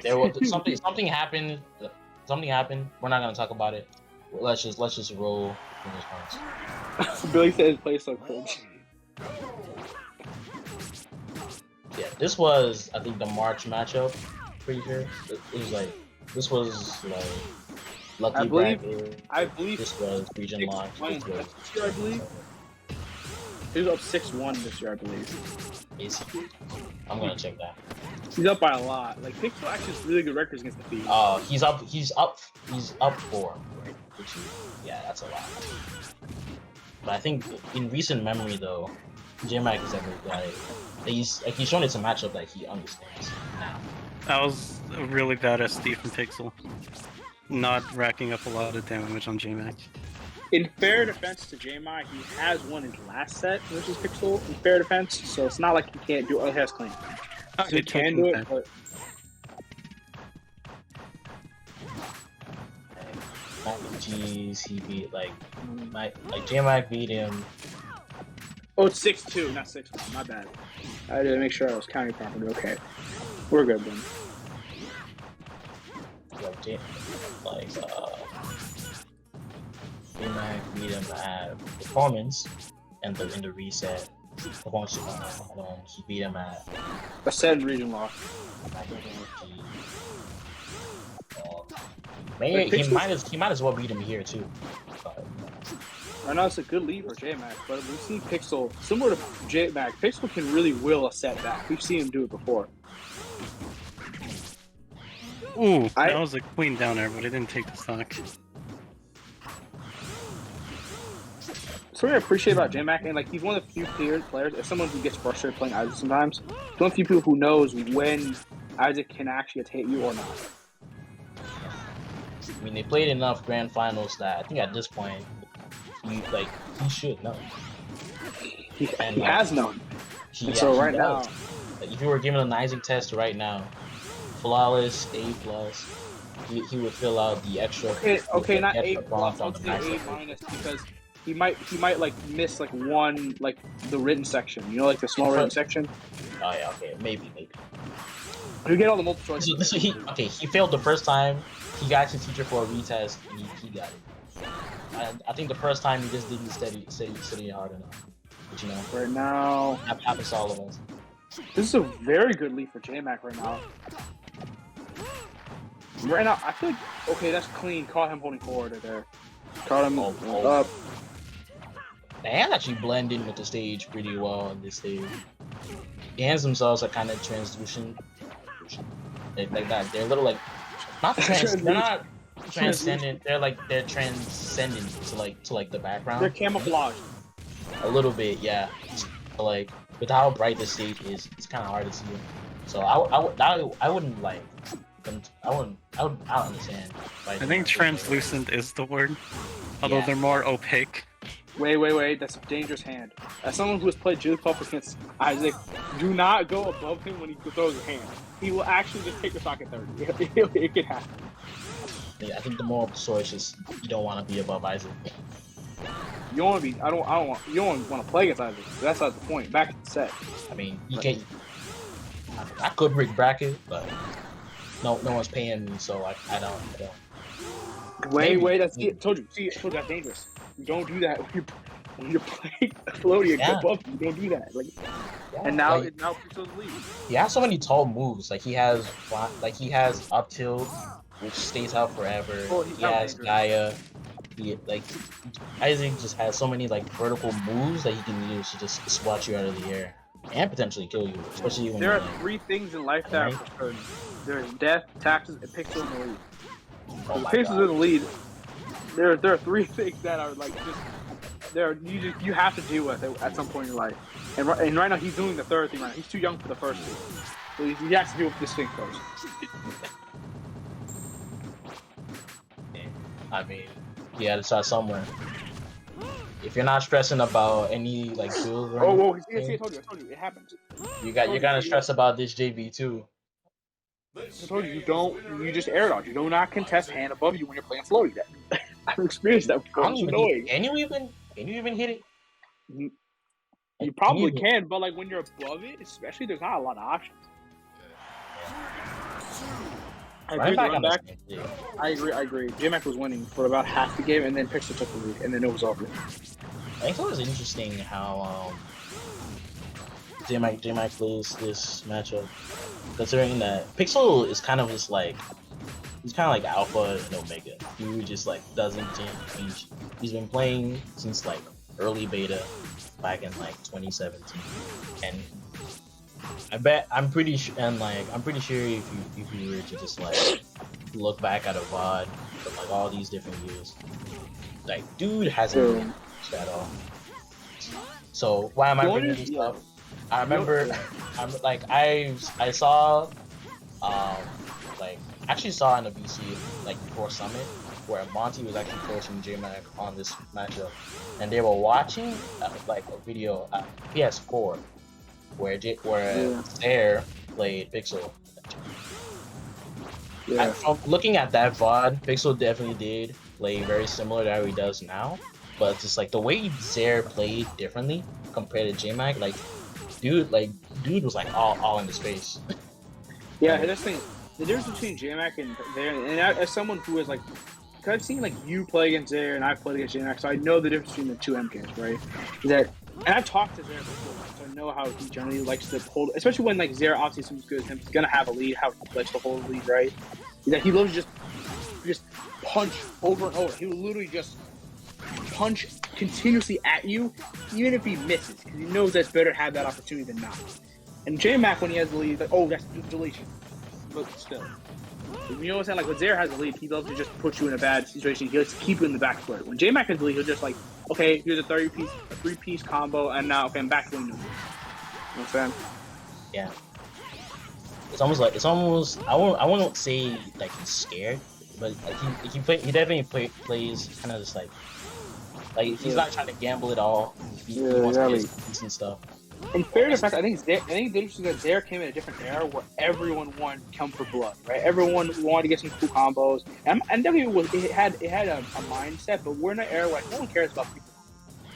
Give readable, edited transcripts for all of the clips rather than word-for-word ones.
There was something happened. Something happened. We're not gonna talk about it. Let's just roll fingers crossed. Billy says play so cringe. Yeah, this was I think the March matchup. Pretty sure it was like this was like lucky bracket. I believe this was region lock. I believe he was up 6-1 this year. I believe. Basically, I'm gonna check that. He's up by a lot. Like Pixel actually has really good records against the feed. He's up 4, right? Which is, yeah, that's a lot. But I think in recent memory though, Jmac is ever he's shown it's a matchup that he understands now. I was really bad at Steve and Pixel, not racking up a lot of damage on Jmac. In fair defense to Jmac, he has won his last set versus Pixel in fair defense, so it's not like he can't do it. Oh, he has clean. So he can do it, but... Jeez, he beat Jmac beat him. Oh, it's 6-2, not 6-1. My bad. I had to make sure I was counting properly. Okay, we're good then. Jmac beat him at performance, and in the reset. He beat him at a set in region lock. He might as well beat him here too. But, I know it's a good lead for Jmac, but we've seen Pixel similar to Jmac. Pixel can really will a set back. We've seen him do it before. Ooh, that was a queen down there, but it didn't take the stock. Something I appreciate about Jmac, and like he's one of the few players, as someone who gets frustrated playing Isaac sometimes, he's one of the few people who knows when Isaac can actually hit you or not. I mean, they played enough grand finals that I think at this point, he should know. He has known. So right now, like, if you were given an Isaac test right now, flawless A+, he would fill out the extra. Okay, not A+, I'll say A- because he might like miss like one the written section. You know, like the small written section. Oh yeah, okay, maybe. You get all the multiple choice. So he failed the first time. He got his teacher for a retest, and he got it. I think the first time he just didn't study hard enough. But you know, right now, happens to all of us. This is a very good lead for Jmac right now. Right now, I feel like okay, that's clean. Caught him holding forward right there. Caught him up. The hands actually blend in with the stage pretty well on this stage. The hands themselves are kind of translucent. Like that. They're a little like they're not transcendent. They're transcendent to the background. They're camouflage. A little bit, yeah. But, like with how bright the stage is, it's kind of hard to see. So I wouldn't like. I don't understand. I think translucent is the word, although they're more opaque. Wait, that's a dangerous hand. As someone who has played Jigglypuff against Isaac, do not go above him when he throws his hand. He will actually just take the socket 30. It can happen. Yeah, I think the moral of the story is just you don't want to be above Isaac. You don't want to be. You don't want to play against Isaac. That's not the point. Back at the set. I mean, you can't. I could rig bracket, but no one's paying me, so I don't. Wait, that's it. Told you, that's dangerous. You don't do that when you're playing floaty above you. Don't do that. And now Pixel's lead. He has so many tall moves. Like he has up tilt, which stays out forever. He has Gaia. Isaac just has so many vertical moves that he can use to just swat you out of the air and potentially kill you. Especially when there are 3 things in life that are for certain. There's death, taxes, and Pixel in the lead. Pixel's in the lead. There are 3 things that are you have to deal with it at some point in your life. And right now he's doing the 3rd thing right now. He's too young for the first 2. So he has to deal with this thing first. I mean, you gotta start somewhere. If you're not stressing about any build, I told you, it happens. You're gonna stress about this JV too. I told you, you just air dodge. You do not contest hand above you when you're playing floaty deck. I've experienced that before. It's annoying. Can you even hit it? You probably can, but when you're above it, especially, there's not a lot of options. I agree. Running with back the on run the back. same team. I agree. Jmac was winning for about half the game, and then Pixel took the lead, and then it was over. I think it was interesting how Jmac plays this matchup, considering that Pixel is kind of just like he's kind of like Alpha and Omega. He just like doesn't change. He's been playing since like early beta back in like 2017, and I'm pretty sure if you were to just like look back at a VOD from like all these different years, like dude hasn't been at all. So why am I bringing this up? I remember, I saw, like actually saw in a VC like before Summit where Monty was actually coaching Jmac on this matchup, and they were watching like a video at PS4 where Zaire played Pixel. Yeah. From looking at that VOD, Pixel definitely did play very similar to how he does now, but just like the way Zaire played differently compared to Jmac, like dude was like all in his face. Yeah, that's the thing. The difference between Jmac and Zaire, and as someone who is like, cause I've seen like you play against Zaire and I've played against Jmac, so I know the difference between the two MKs, right? Is that, and I've talked to Zaire before, so I know how he generally likes to hold, especially when like Zaire obviously seems good as him, he's gonna have a lead, how he likes to hold the lead, right? Is that he loves to just punch over and over. He will literally just punch continuously at you, even if he misses, because he knows that's better to have that opportunity than not. And Jmac, when he has the lead, he's like, oh, that's deletion. But still, you know what I'm saying? Like when Zaire has the lead, he loves to just put you in a bad situation. He likes to keep you in the back foot. When Jmac has the lead, he'll just like, okay, here's a 3-piece combo, and now okay, I'm back to winning. You know what I'm saying? Yeah. It's almost I won't say like he's scared, but like, he definitely plays kind of just like he's not trying to gamble at all. He wants to get decent stuff. In fair defense, I think the interesting that Zaire came in a different era where everyone wanted to come for blood, right? Everyone wanted to get some cool combos, and definitely it had a mindset. But we're in an era where no one cares about people.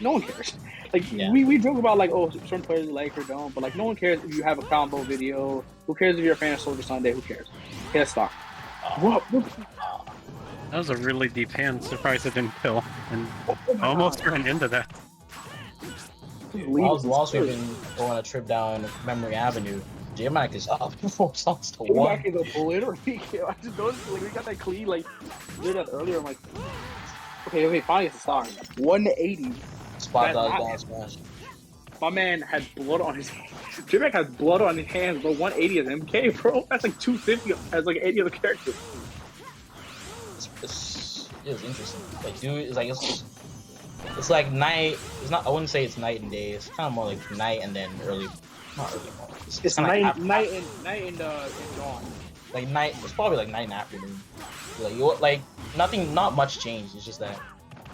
No one cares. Like we joke about like, oh, certain players like or don't, but like no one cares if you have a combo video. Who cares if you're a fan of Soldier Sunday? Who cares? Okay, let's stop. That was a really deep hand. Surprised it didn't kill, and almost ran into that. Whilst we've been going a trip down Memory Avenue, Jmac is up 4 songs to 1. Jmac is obliterating. I just noticed like we got that clean like did that earlier. I'm like, okay, finally it's a star. 180. Spot dodge down smash. My man had blood on his hands. Jmac has blood on his hands, but 180 is MK, bro. That's like 250 as like any other character. It was interesting. Like, dude, it's like it's like night. It's not. I wouldn't say it's night and day. It's kind of more like night and then early. Not early morning. It's night and dawn. Like night. It's probably like night and afternoon. Like not much changed. It's just that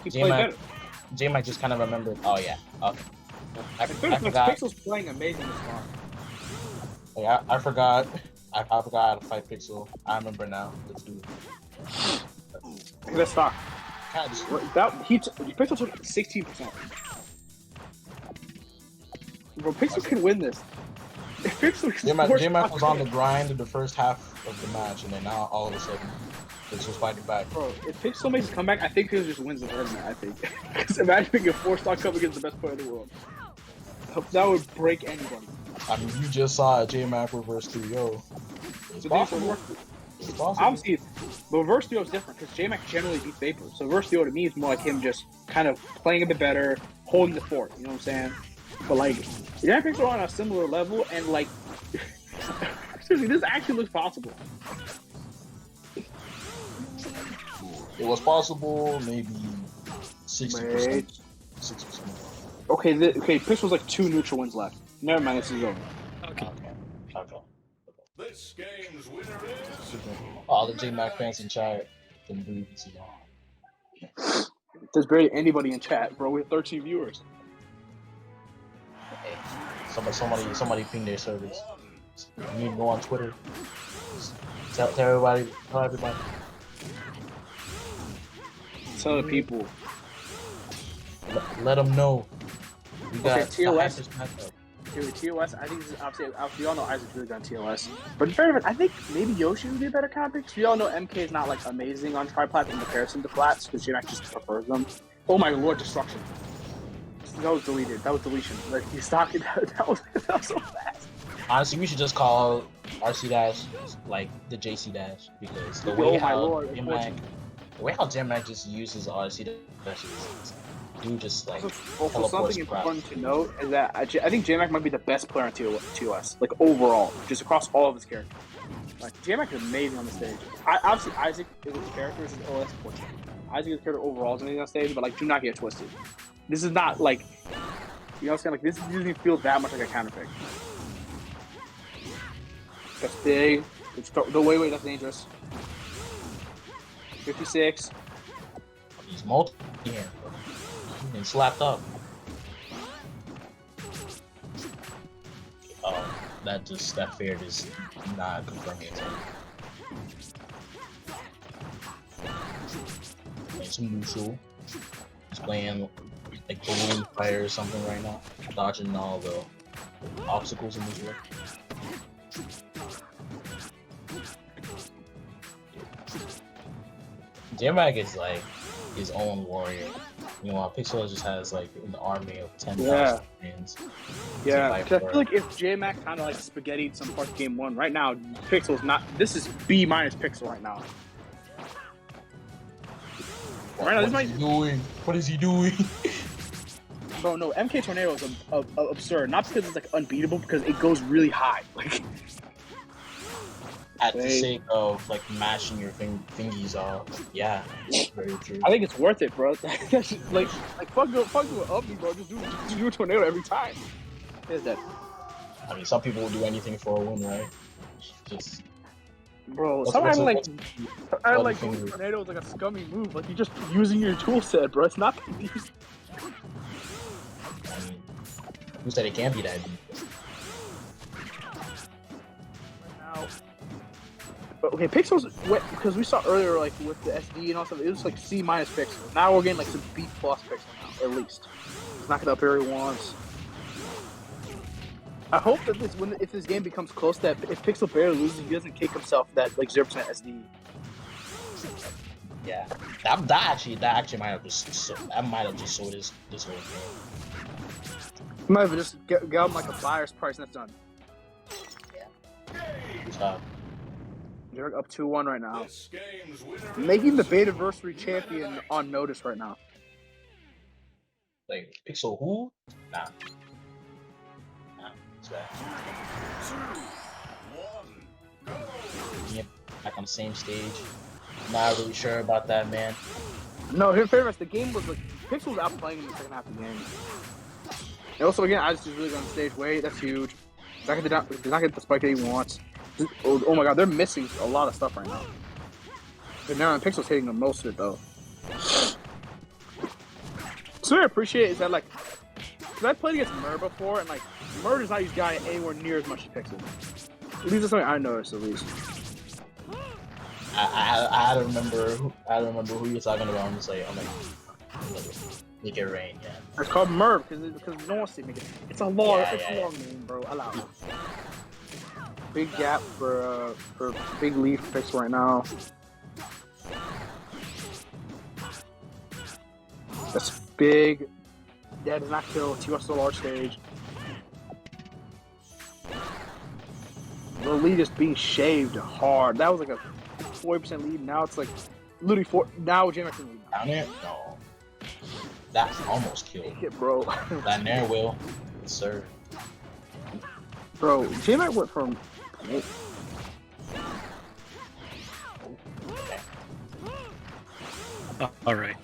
Jmac just kind of remembered. Oh yeah. Okay. I forgot. Pixel's playing amazing this far. Yeah, I forgot. I forgot how to fight Pixel. I remember now. Let's do it. Let's stop. Pixel took 16%. Bro, Pixel can win this. If Jmac was on the grind in the first half of the match, and then now all of a sudden, Pixel's fighting back. Bro, if Pixel makes a comeback, I think Pixel just wins the tournament. I think. Because imagine being a 4-star cup against the best player in the world. That would break anybody. I mean, you just saw Jmac reverse 3-0. It's possible. Obviously, but reverse 3-0 is different because Jmac generally beats Vapor. So reverse 3-0 to me is more like him just kind of playing a bit better, holding the fort. You know what I'm saying? But like, Jmac are on a similar level, and like, seriously, this actually looks possible. It was possible, maybe 60%. 60%. Okay, Pixel's like 2 neutral wins left. Never mind, this is over. Okay. This game's winner is... All the Jmac fans in chat can breathe and see. There's barely anybody in chat, bro. We have 13 viewers. Hey, somebody ping their servers. You need to go on Twitter. Tell everybody. Tell the people. Let them know. We got TOS. Dude, TOS, I think this is obviously we all know Isaac's really good on TOS. But in fairness, I think maybe Yoshi would be a better counter because we all know MK is not like amazing on triplats in comparison to flats because Jmac just prefers them. Oh my lord, destruction. That was deleted. That was deletion. Like he's talking that was so fast. Honestly, we should just call RC Dash like the JC Dash because the way how Jmac just uses RC Dash is dude just like Also, something important to note is that I think Jmac might be the best player on TOS, like overall, just across all of his characters. Like Jmac is amazing on the stage. Obviously, Isaac is his character, is his OS portion. Isaac's character overall is amazing on stage, but like, do not get twisted. This is not like, you know what I'm saying? Like, this doesn't feel that much like a counter pick. That's big. It's wait, that's dangerous. 56. He's multi here. And slapped up. Oh, that fair is not confirming it. It's neutral. He's playing like balloon fire or something right now, dodging all the obstacles in his way. Jmac is like his own warrior. You know, Pixel just has like an army of 10,000 friends. Yeah, because I feel like if Jmac kind of like spaghettied some parts of game 1, right now Pixel's not. This is B- Pixel right now. What is he doing? Bro, no, MK Tornado is absurd. Not because it's like unbeatable, because it goes really high. Like at the sake of like mashing your fingies off. Yeah, very true. I think it's worth it, bro. like fuck you up, bro. Just do a tornado every time. Is that? I mean, some people will do anything for a win, right? Just. Bro, sometimes like tornado is like a scummy move. Like you're just using your tool set, bro. It's not. I mean, who said it can't be that deep? Now, but okay, Pixel's because we saw earlier, like with the SD and all stuff, it was like C- Pixel. Now we're getting like some B+ Pixel now, at least. Let's knock it up here once. I hope that if this game becomes close, that if Pixel barely loses, he doesn't kick himself that like 0% SD. Yeah, that actually might have just sold this whole game. Might have just get him like a buyer's price and that's done. Yeah. They're up 2-1 right now. Making the Betaversary champion on notice right now. Like Pixel who? Nah. It's bad. Yep, back on the same stage. Not really sure about that, man. No, in fairness, the game was like Pixel was outplaying in the second half of the game. And also, again, I just really good on the stage. Wait, that's huge. Did not get the spike that he wants. Oh my god, they're missing a lot of stuff right now. But now Pixel's hitting the most of it though. So what I appreciate is that like, cause I played against Mur before, and like Mur does not use Guy anywhere near as much as Pixel. At least that's something I noticed. At least. I don't remember who you're talking about. I'm just like, I'm like, make it rain, yeah. It's called Mur because no one see me. It's a long, long name, bro. Allow it. Big gap for big lead for Pixel right now. That's big. That does not kill. TOS to a large stage. The lead is being shaved hard. That was like a 40% lead. Now it's like literally 4. Now Jmac can lead. Down there? No. That almost killed. Hit, bro. That there will. Yes, sir. Bro, Jmac went from. All right.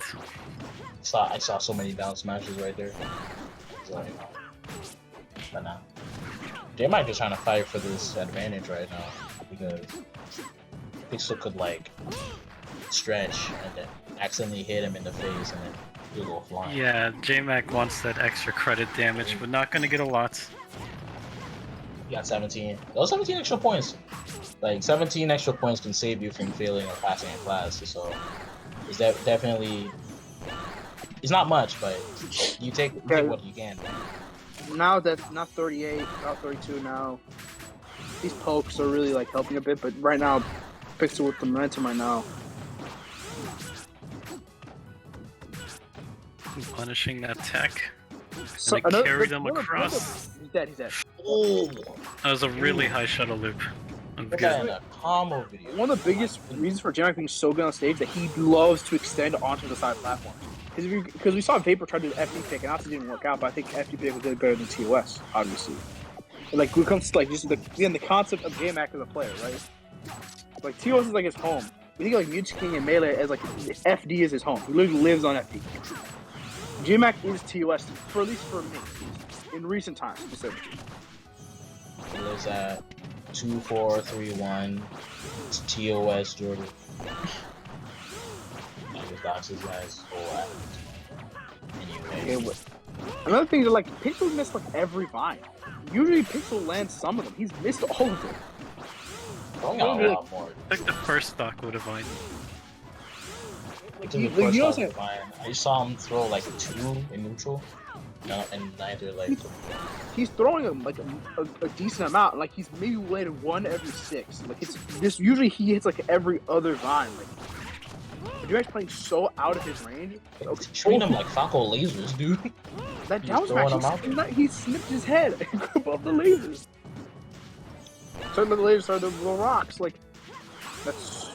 I saw so many down smashes right there. So, but now, they might be trying to fight for this advantage right now because Pixel could like stretch and then accidentally hit him in the face and then he'll go flying. Yeah, Jmac wants that extra credit damage, but not gonna get a lot. You got 17. Those 17 extra points. Like 17 extra points can save you from failing or passing in class. So it's definitely. It's not much, but you take what you can. now that's not 38, about 32 now. These pokes are really like helping a bit, but right now, Pixel with the momentum right now. Punishing that tech. So, Gonna carry them across. He's dead. He's dead. Oh, That was a really high shuttle loop. That was look at good. that combo video. One of the biggest reasons for Jmac being so good on stage that he loves to extend onto the side platform. Because we saw Vapor try to do the FD pick, and obviously it didn't work out. But I think FD pick was really better than TOS, obviously. And like when it comes to like just the concept of Jmac as a player, right? Like TOS is like his home. We think of like Mewtwo King and Melee as like FD is his home. He literally lives on FD. Jmac is TOS, for at least for me, in recent times specifically. He lives at 2431. It's TOS Jordan. And his boxes guys full at. Anyway. Okay, another thing is like Pixel missed like every vine. Usually Pixel lands some of them. He's missed all of them. Going out a lot more. I think the first stock would have won. Like, you know what I saw him throw like 2 in neutral. No, and neither like. He's throwing them like a decent amount. Like he's maybe landed 1 every 6. Like it's this. Usually he hits like every other vine. Like you're playing so out of his range. Okay, treat him like Falco lasers, dude. That down smash, he snipped his head above the lasers. Started the lasers, started the rocks. Like that's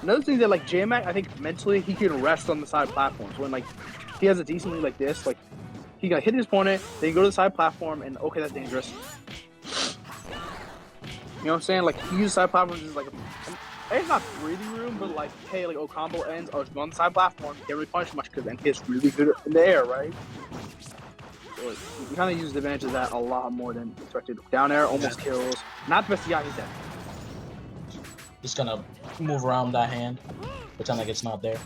another thing that like Jmac, I think mentally he can rest on the side platforms when like he has a decent lead like this. Like he got hit his opponent, then you go to the side platform, and okay, that's dangerous. You know what I'm saying? Like he uses side platforms as like it's not breathing room, but like, hey, like, combo ends, just go on the side platform, can't really punish much because NK's really good in the air, right? So, like, you kind of use the advantage of that a lot more than expected. Down air, almost kills. Not the best, yeah, he's dead. Just gonna move around that hand, pretend like it's not there.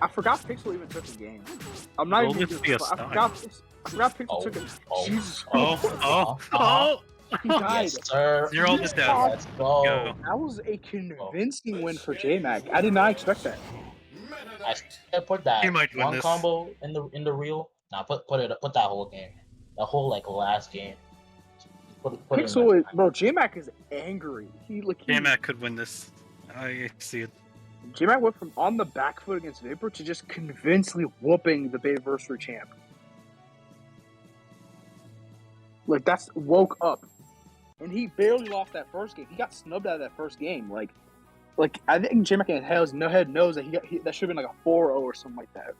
I forgot Pixel even took a game. I'm not even gonna I forgot Pixel took it. Jesus. He died. Yes, sir. You're all just down. Let's go. That was a convincing win for Jmac. I did not expect that. I put that He might win one this. combo in the reel. Nah, put that whole game. The whole like last game. Put Pixel is, bro, Jmac is angry. Jmac could win this. I see it. Jmac went from on the back foot against Vapor to just convincingly whooping the Betaversary champ. Like that's woke up. And he barely lost that first game. He got snubbed out of that first game. Like I think Jmac in his no head knows that that should have been like a 4-0 or something like that.